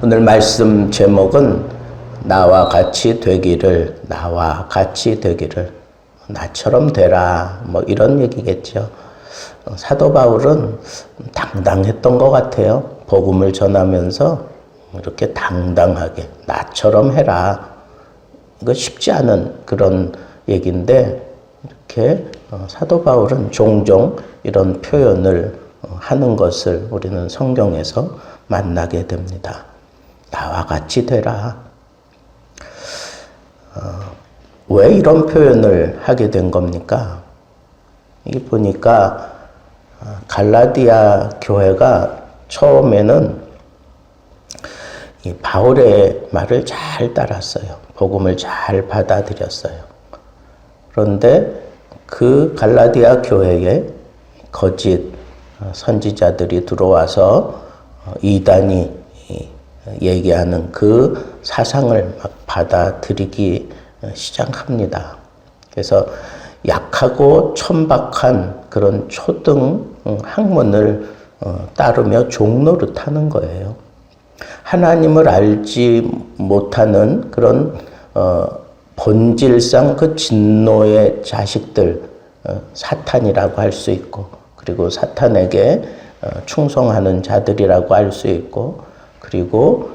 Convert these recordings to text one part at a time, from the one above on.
오늘 말씀 제목은 나와 같이 되기를, 나와 같이 되기를, 나처럼 되라, 뭐 이런 얘기겠죠. 사도 바울은 당당했던 것 같아요. 복음을 전하면서 이렇게 당당하게 나처럼 해라. 이거 쉽지 않은 그런 얘기인데 이렇게 사도 바울은 종종 이런 표현을 하는 것을 우리는 성경에서 만나게 됩니다. 나와 같이 되라. 왜 이런 표현을 하게 된 겁니까? 이게 보니까 갈라디아 교회가 처음에는 이 바울의 말을 잘 따랐어요. 복음을 잘 받아들였어요. 그런데 그 갈라디아 교회에 거짓 선지자들이 들어와서 이단이 얘기하는 그 사상을 막 받아들이기 시작합니다. 그래서 약하고 천박한 그런 초등 학문을 따르며 종노릇하는 거예요. 하나님을 알지 못하는 그런 본질상 그 진노의 자식들, 사탄이라고 할 수 있고, 그리고 사탄에게 충성하는 자들이라고 할 수 있고, 그리고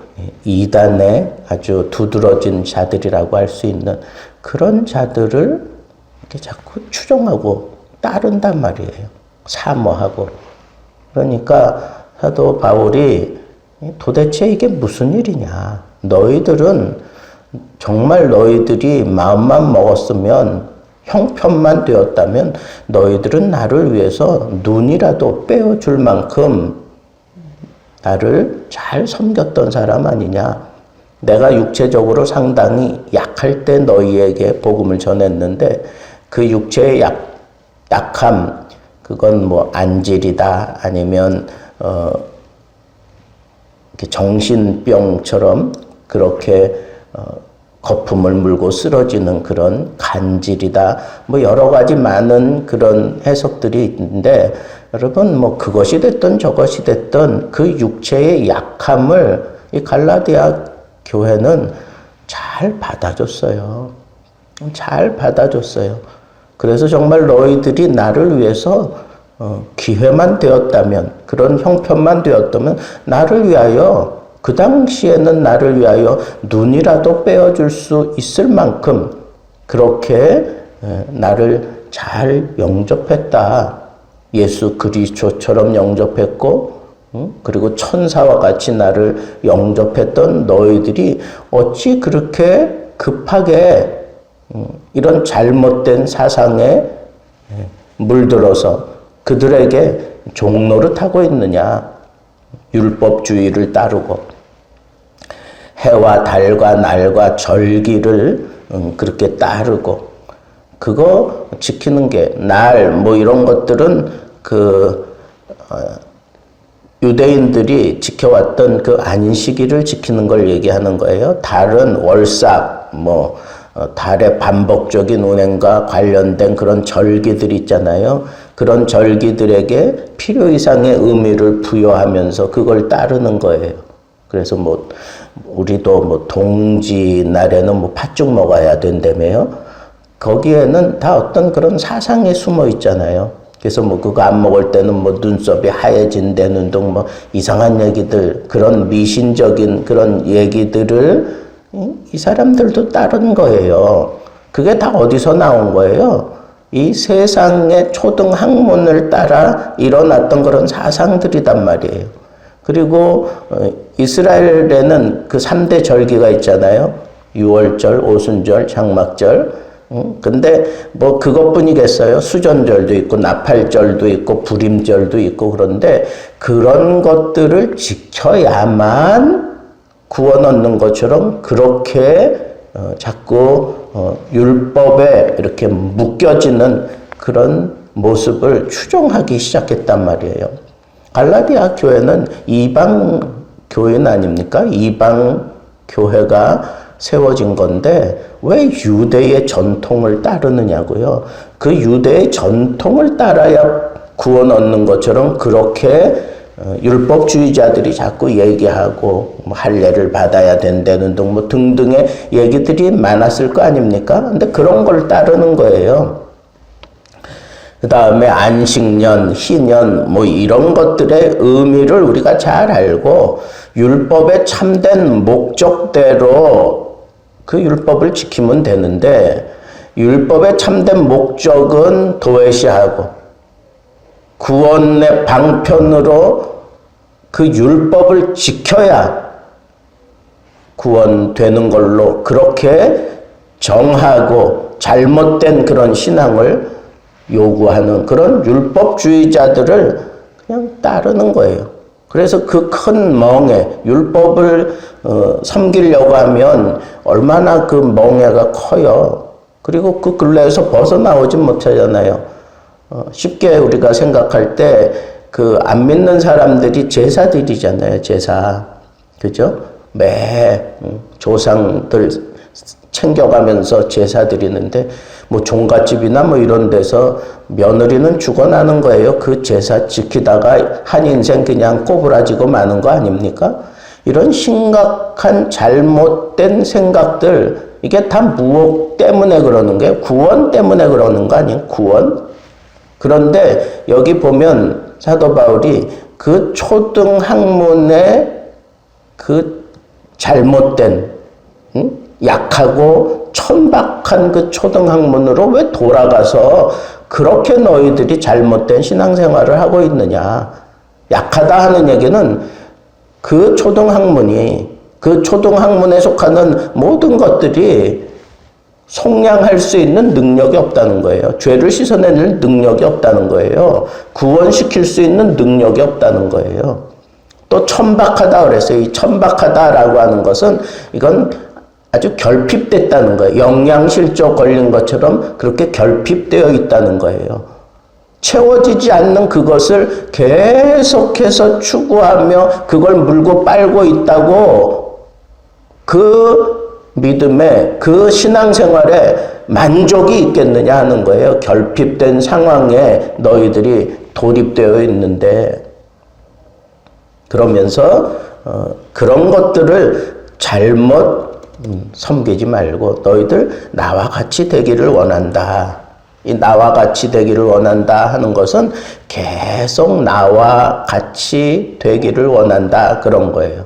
이단에 아주 두드러진 자들이라고 할 수 있는 그런 자들을 이렇게 자꾸 추종하고 따른단 말이에요. 사모하고. 그러니까 사도 바울이 도대체 이게 무슨 일이냐. 너희들은 정말 너희들이 마음만 먹었으면 형편만 되었다면 너희들은 나를 위해서 눈이라도 빼어줄 만큼 나를 잘 섬겼던 사람 아니냐. 내가 육체적으로 상당히 약할 때 너희에게 복음을 전했는데 그 육체의 약함, 그건 뭐 안질이다 아니면 정신병처럼 그렇게 거품을 물고 쓰러지는 그런 간질이다. 뭐 여러 가지 많은 그런 해석들이 있는데 여러분 뭐 그것이 됐든 저것이 됐든 그 육체의 약함을 이 갈라디아 교회는 잘 받아줬어요. 잘 받아줬어요. 그래서 정말 너희들이 나를 위해서 기회만 되었다면, 그런 형편만 되었다면 나를 위하여, 그 당시에는 나를 위하여 눈이라도 빼어줄 수 있을 만큼 그렇게 나를 잘 영접했다. 예수 그리스도처럼 영접했고, 그리고 천사와 같이 나를 영접했던 너희들이 어찌 그렇게 급하게 이런 잘못된 사상에 물들어서 그들에게 종노릇하고 있느냐. 율법주의를 따르고 해와 달과 날과 절기를 그렇게 따르고 그거 지키는 게 날 뭐 이런 것들은 유대인들이 지켜왔던 그 안식일을 지키는 걸 얘기하는 거예요. 달은 월삭 뭐 달의 반복적인 운행과 관련된 그런 절기들 있잖아요. 그런 절기들에게 필요 이상의 의미를 부여하면서 그걸 따르는 거예요. 그래서 뭐 우리도 뭐 동지 날에는 뭐 팥죽 먹어야 된다며요. 거기에는 다 어떤 그런 사상이 숨어 있잖아요. 그래서 뭐 그거 안 먹을 때는 뭐 눈썹이 하얘진다는 등 뭐 이상한 얘기들, 그런 미신적인 그런 얘기들을 이 사람들도 따른 거예요. 그게 다 어디서 나온 거예요? 이 세상의 초등 학문을 따라 일어났던 그런 사상들이단 말이에요. 그리고 이스라엘에는 그 3대 절기가 있잖아요. 유월절, 오순절, 장막절. 근데 뭐 그것뿐이겠어요? 수전절도 있고 나팔절도 있고 불임절도 있고. 그런데 그런 것들을 지켜야만 구원 얻는 것처럼 그렇게 자꾸 율법에 이렇게 묶여지는 그런 모습을 추종하기 시작했단 말이에요. 갈라디아 교회는 이방 교회는 아닙니까? 이방 교회가 세워진 건데 왜 유대의 전통을 따르느냐고요. 그 유대의 전통을 따라야 구원 얻는 것처럼 그렇게 율법주의자들이 자꾸 얘기하고 뭐 할례를 받아야 된다는 등 뭐 등등의 얘기들이 많았을 거 아닙니까? 근데 그런 걸 따르는 거예요. 그 다음에 안식년, 희년 뭐 이런 것들의 의미를 우리가 잘 알고 율법의 참된 목적대로 그 율법을 지키면 되는데 율법의 참된 목적은 도외시하고 구원의 방편으로 그 율법을 지켜야 구원되는 걸로 그렇게 정하고 잘못된 그런 신앙을 요구하는 그런 율법주의자들을 그냥 따르는 거예요. 그래서 그 큰 멍에 율법을 섬기려고 하면 얼마나 그 멍에가 커요. 그리고 그 근래에서 벗어나오지 못하잖아요. 쉽게 우리가 생각할 때 그 안 믿는 사람들이 제사 드리잖아요. 제사. 그죠? 매 조상들 챙겨가면서 제사 드리는데 뭐 종갓집이나 뭐 이런 데서 며느리는 죽어나는 거예요. 그 제사 지키다가 한 인생 그냥 꼬부라지고 마는 거 아닙니까? 이런 심각한 잘못된 생각들 이게 다 무엇 때문에 그러는 거예요? 구원 때문에 그러는 거 아니에요? 구원? 그런데 여기 보면 사도 바울이 그 초등학문의 그 잘못된 약하고 천박한 그 초등학문으로 왜 돌아가서 그렇게 너희들이 잘못된 신앙생활을 하고 있느냐. 약하다 하는 얘기는 그 초등학문이 그 초등학문에 속하는 모든 것들이 속량할 수 있는 능력이 없다는 거예요. 죄를 씻어내는 능력이 없다는 거예요. 구원시킬 수 있는 능력이 없다는 거예요. 또 천박하다 그랬어요. 이 천박하다라고 하는 것은 이건 아주 결핍됐다는 거예요. 영양실조 걸린 것처럼 그렇게 결핍되어 있다는 거예요. 채워지지 않는 그것을 계속해서 추구하며 그걸 물고 빨고 있다고 그 믿음에 그 신앙생활에 만족이 있겠느냐 하는 거예요. 결핍된 상황에 너희들이 돌입되어 있는데 그러면서 그런 것들을 잘못 섬기지 말고 너희들 나와 같이 되기를 원한다. 이 나와 같이 되기를 원한다 하는 것은 계속 나와 같이 되기를 원한다 그런 거예요.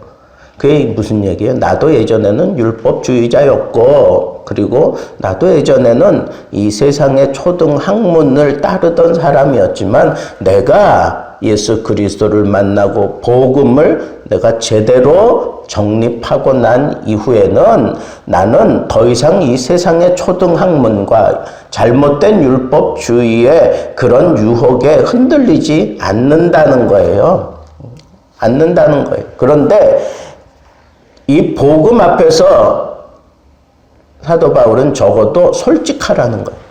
그게 무슨 얘기예요? 나도 예전에는 율법주의자였고 그리고 나도 예전에는 이 세상의 초등학문을 따르던 사람이었지만 내가 예수 그리스도를 만나고 복음을 내가 제대로 정립하고 난 이후에는 나는 더 이상 이 세상의 초등학문과 잘못된 율법주의의 그런 유혹에 흔들리지 않는다는 거예요. 않는다는 거예요. 그런데 이 복음 앞에서 사도 바울은 적어도 솔직하라는 거예요.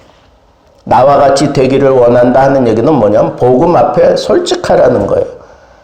나와 같이 되기를 원한다 하는 얘기는 뭐냐면 복음 앞에 솔직하라는 거예요.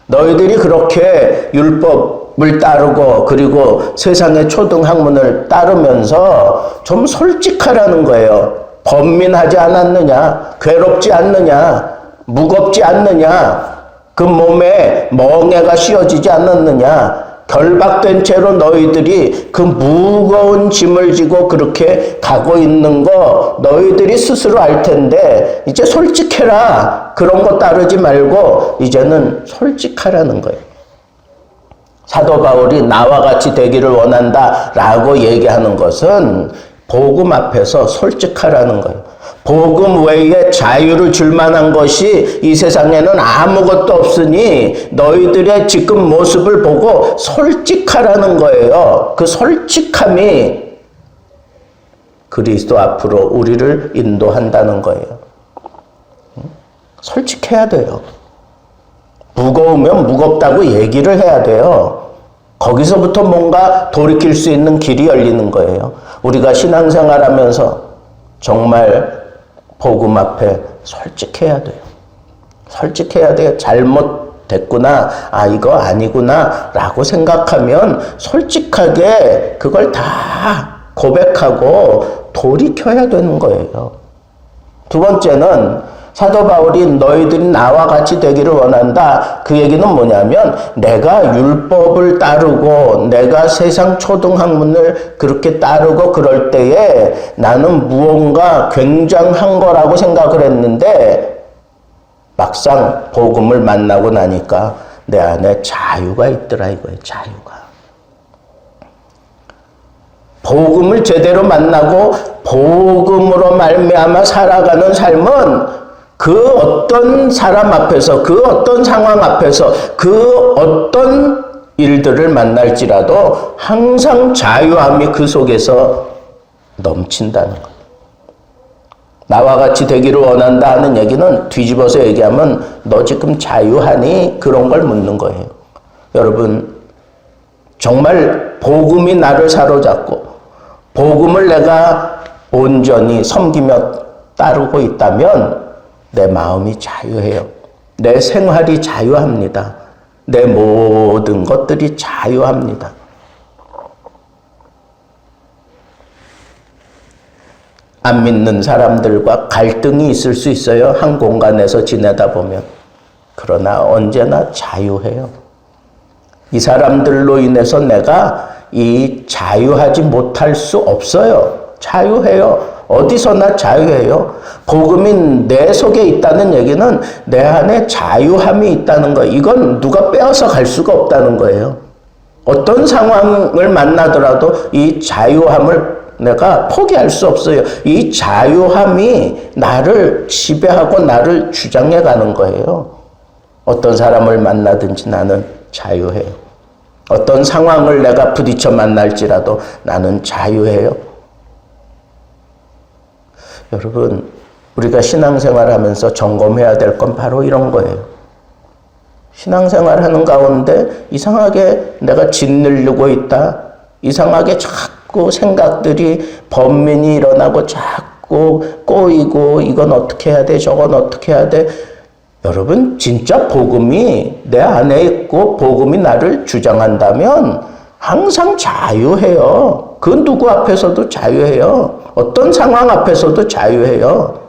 너희들이 그렇게 율법을 따르고 그리고 세상의 초등학문을 따르면서 좀 솔직하라는 거예요. 번민하지 않았느냐? 괴롭지 않느냐? 무겁지 않느냐? 그 몸에 멍에가 씌어지지 않았느냐? 결박된 채로 너희들이 그 무거운 짐을 지고 그렇게 가고 있는 거 너희들이 스스로 알 텐데 이제 솔직해라. 그런 거 따르지 말고 이제는 솔직하라는 거예요. 사도 바울이 나와 같이 되기를 원한다 라고 얘기하는 것은 복음 앞에서 솔직하라는 거예요. 복음 외에 자유를 줄 만한 것이 이 세상에는 아무것도 없으니 너희들의 지금 모습을 보고 솔직하라는 거예요. 그 솔직함이 그리스도 앞으로 우리를 인도한다는 거예요. 솔직해야 돼요. 무거우면 무겁다고 얘기를 해야 돼요. 거기서부터 뭔가 돌이킬 수 있는 길이 열리는 거예요. 우리가 신앙생활하면서 정말 복음 앞에 솔직해야 돼요. 솔직해야 돼요. 잘못됐구나. 아, 이거 아니구나. 라고 생각하면 솔직하게 그걸 다 고백하고 돌이켜야 되는 거예요. 두 번째는 사도 바울이 너희들이 나와 같이 되기를 원한다. 그 얘기는 뭐냐면 내가 율법을 따르고 내가 세상 초등학문을 그렇게 따르고 그럴 때에 나는 무언가 굉장한 거라고 생각을 했는데 막상 복음을 만나고 나니까 내 안에 자유가 있더라 이거예요. 자유가. 복음을 제대로 만나고 복음으로 말미암아 살아가는 삶은 그 어떤 사람 앞에서 그 어떤 상황 앞에서 그 어떤 일들을 만날지라도 항상 자유함이 그 속에서 넘친다는 것. 나와 같이 되기를 원한다 하는 얘기는 뒤집어서 얘기하면 너 지금 자유하니? 그런 걸 묻는 거예요. 여러분 정말 복음이 나를 사로잡고 복음을 내가 온전히 섬기며 따르고 있다면 내 마음이 자유해요. 내 생활이 자유합니다. 내 모든 것들이 자유합니다. 안 믿는 사람들과 갈등이 있을 수 있어요. 한 공간에서 지내다 보면. 그러나 언제나 자유해요. 이 사람들로 인해서 내가 이 자유하지 못할 수 없어요. 자유해요. 어디서나 자유해요. 복음이 내 속에 있다는 얘기는 내 안에 자유함이 있다는 거예요. 이건 누가 빼앗아 갈 수가 없다는 거예요. 어떤 상황을 만나더라도 이 자유함을 내가 포기할 수 없어요. 이 자유함이 나를 지배하고 나를 주장해 가는 거예요. 어떤 사람을 만나든지 나는 자유해요. 어떤 상황을 내가 부딪혀 만날지라도 나는 자유해요. 여러분, 우리가 신앙생활 하면서 점검해야 될 건 바로 이런 거예요. 신앙생활 하는 가운데 이상하게 내가 짓누르고 있다. 이상하게 자꾸 생각들이 번민이 일어나고 자꾸 꼬이고 이건 어떻게 해야 돼? 저건 어떻게 해야 돼? 여러분 진짜 복음이 내 안에 있고 복음이 나를 주장한다면 항상 자유해요. 그 누구 앞에서도 자유해요. 어떤 상황 앞에서도 자유해요.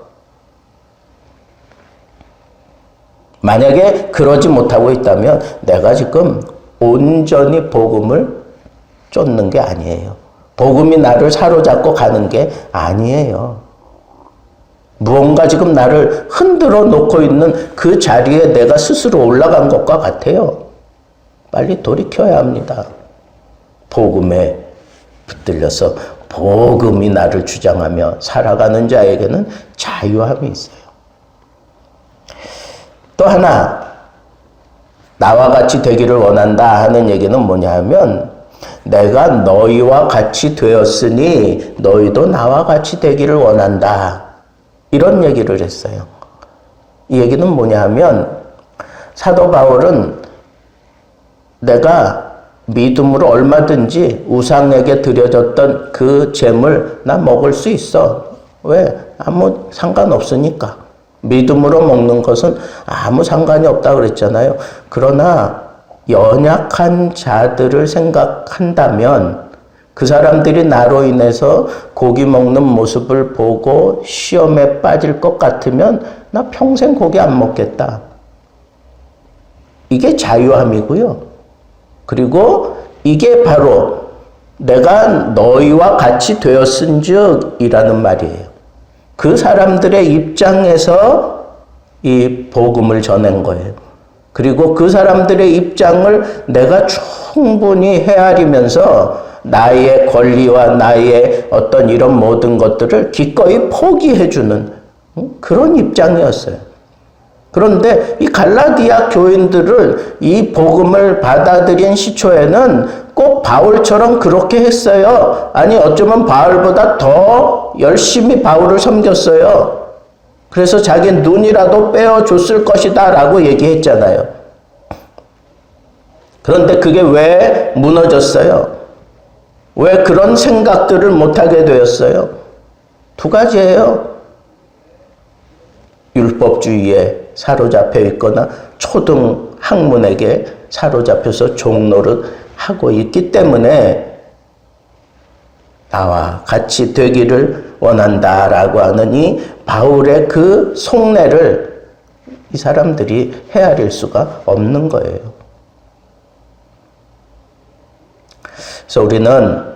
만약에 그러지 못하고 있다면 내가 지금 온전히 복음을 쫓는 게 아니에요. 복음이 나를 사로잡고 가는 게 아니에요. 무언가 지금 나를 흔들어 놓고 있는 그 자리에 내가 스스로 올라간 것과 같아요. 빨리 돌이켜야 합니다. 복음에 붙들려서 복음이 나를 주장하며 살아가는 자에게는 자유함이 있어요. 또 하나, 나와 같이 되기를 원한다 하는 얘기는 뭐냐 하면 내가 너희와 같이 되었으니 너희도 나와 같이 되기를 원한다. 이런 얘기를 했어요. 이 얘기는 뭐냐 하면 사도 바울은 내가 믿음으로 얼마든지 우상에게 드려졌던 그 재물 나 먹을 수 있어. 왜? 아무 상관없으니까. 믿음으로 먹는 것은 아무 상관이 없다 그랬잖아요. 그러나 연약한 자들을 생각한다면 그 사람들이 나로 인해서 고기 먹는 모습을 보고 시험에 빠질 것 같으면 나 평생 고기 안 먹겠다. 이게 자유함이고요. 그리고 이게 바로 내가 너희와 같이 되었은즉 이라는 말이에요. 그 사람들의 입장에서 이 복음을 전한 거예요. 그리고 그 사람들의 입장을 내가 충분히 헤아리면서 나의 권리와 나의 어떤 이런 모든 것들을 기꺼이 포기해주는 그런 입장이었어요. 그런데 이 갈라디아 교인들을 이 복음을 받아들인 시초에는 꼭 바울처럼 그렇게 했어요. 아니 어쩌면 바울보다 더 열심히 바울을 섬겼어요. 그래서 자기 눈이라도 빼어줬을 것이다 라고 얘기했잖아요. 그런데 그게 왜 무너졌어요? 왜 그런 생각들을 못하게 되었어요? 두 가지예요. 율법주의에 사로잡혀 있거나 초등 학문에게 사로잡혀서 종노릇 하고 있기 때문에 나와 같이 되기를 원한다라고 하는 이 바울의 그 속내를 이 사람들이 헤아릴 수가 없는 거예요. 그래서 우리는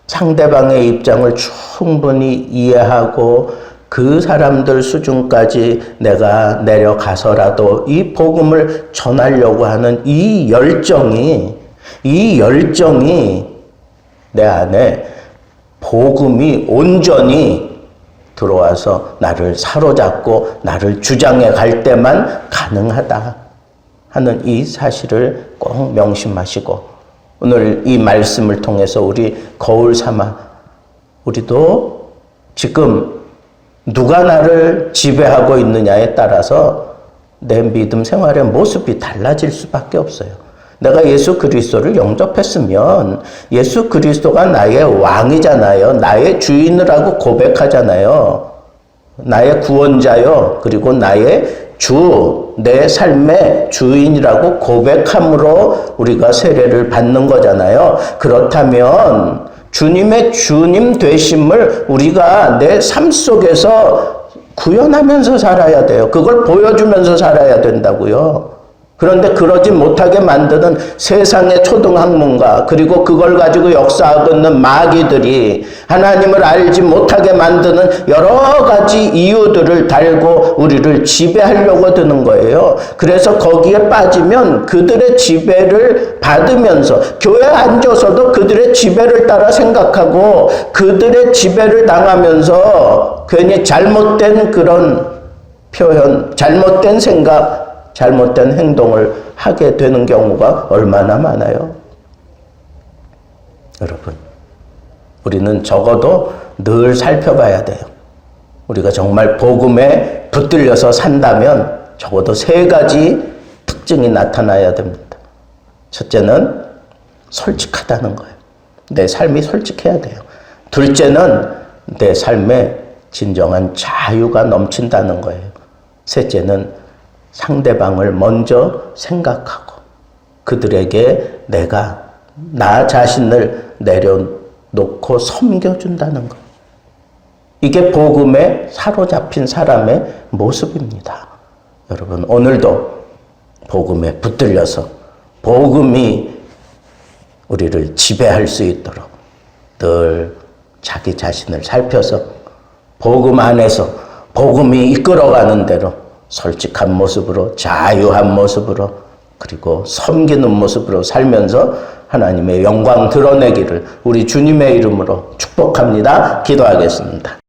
상대방의 입장을 충분히 이해하고 그 사람들 수준까지 내가 내려가서라도 이 복음을 전하려고 하는 이 열정이 내 안에 복음이 온전히 들어와서 나를 사로잡고 나를 주장해 갈 때만 가능하다 하는 이 사실을 꼭 명심하시고 오늘 이 말씀을 통해서 우리 거울 삼아 우리도 지금 누가 나를 지배하고 있느냐에 따라서 내 믿음 생활의 모습이 달라질 수밖에 없어요. 내가 예수 그리스도를 영접했으면 예수 그리스도가 나의 왕이잖아요. 나의 주인이라고 고백하잖아요. 나의 구원자요. 그리고 나의 주, 내 삶의 주인이라고 고백함으로 우리가 세례를 받는 거잖아요. 그렇다면 주님의 주님 되심을 우리가 내 삶 속에서 구현하면서 살아야 돼요. 그걸 보여주면서 살아야 된다고요. 그런데 그러지 못하게 만드는 세상의 초등학문과 그리고 그걸 가지고 역사하고 있는 마귀들이 하나님을 알지 못하게 만드는 여러 가지 이유들을 달고 우리를 지배하려고 드는 거예요. 그래서 거기에 빠지면 그들의 지배를 받으면서 교회에 앉아서도 그들의 지배를 따라 생각하고 그들의 지배를 당하면서 괜히 잘못된 그런 표현, 잘못된 생각, 잘못된 행동을 하게 되는 경우가 얼마나 많아요. 여러분, 우리는 적어도 늘 살펴봐야 돼요. 우리가 정말 복음에 붙들려서 산다면 적어도 3가지 특징이 나타나야 됩니다. 첫째는 솔직하다는 거예요. 내 삶이 솔직해야 돼요. 둘째는 내 삶에 진정한 자유가 넘친다는 거예요. 셋째는 상대방을 먼저 생각하고 그들에게 내가 나 자신을 내려놓고 섬겨준다는 것. 이게 복음에 사로잡힌 사람의 모습입니다. 여러분, 오늘도 복음에 붙들려서 복음이 우리를 지배할 수 있도록 늘 자기 자신을 살펴서 복음 안에서 복음이 이끌어가는 대로 솔직한 모습으로, 자유한 모습으로, 그리고 섬기는 모습으로 살면서 하나님의 영광 드러내기를 우리 주님의 이름으로 축복합니다. 기도하겠습니다.